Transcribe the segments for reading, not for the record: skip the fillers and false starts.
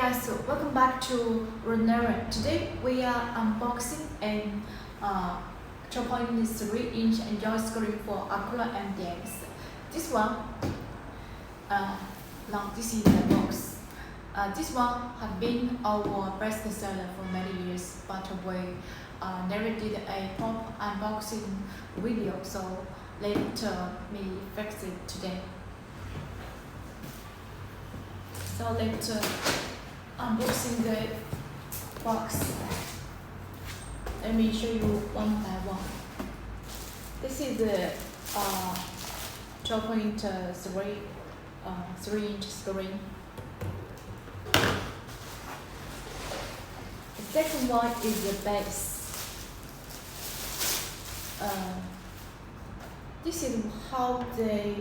guys, so welcome back to Roadnavier. Today we are unboxing a 12.3-inch Android screen for Acura MDX. This one, now this is the box. This one has been our best seller for many years, but we never did a pop unboxing video, so let me fix it today. So let's unboxing the box. Let me show you one by one. This is the 3-inch screen. The second one is the base. This is how the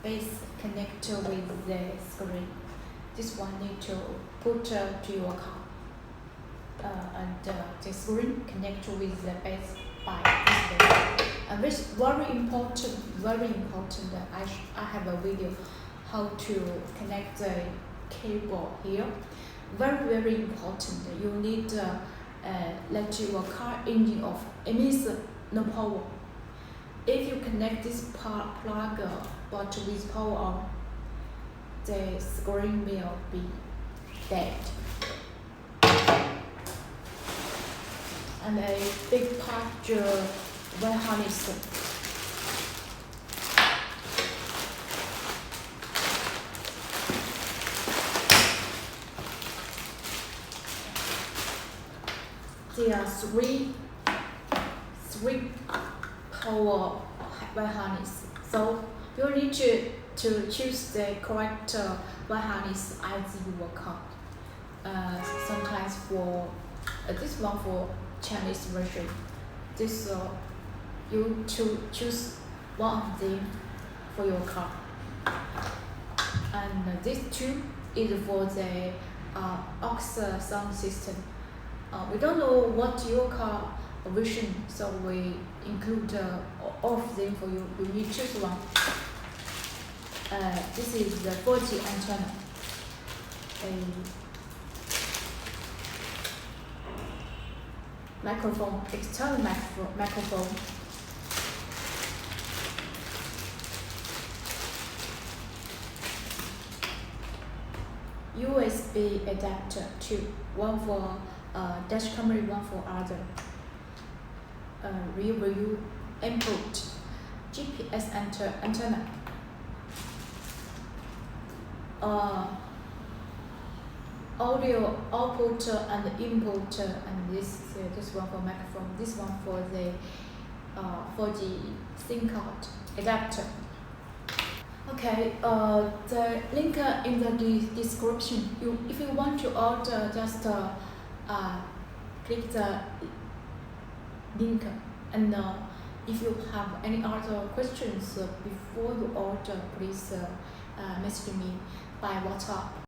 base connect with the screen. This one need to put to your car, and the screen connect with the base by this way. And this very important. I have a video how to connect the cable here. Very important. You need let your car engine off. It means no power. If you connect this plug but with power on, the screen will be dead. And a big part wire harness. There are three power wire harness. So you need to choose the correct wire harness as your car. Sometimes for this one for Chinese version, this you choose one of them for your car, and this two is for the aux sound system. We don't know what your car version, so we include all of them for you. You need to choose one. This is the 4G antenna. Microphone, external microphone. USB adapter, two, one for dash camera, one for other. Rear view input, GPS antenna. Audio output and input, and this one for microphone, this one for the 4G SIM card adapter. Okay, the link in the description. If you want to order, just click the link. And if you have any other questions before you order, please message me by WhatsApp.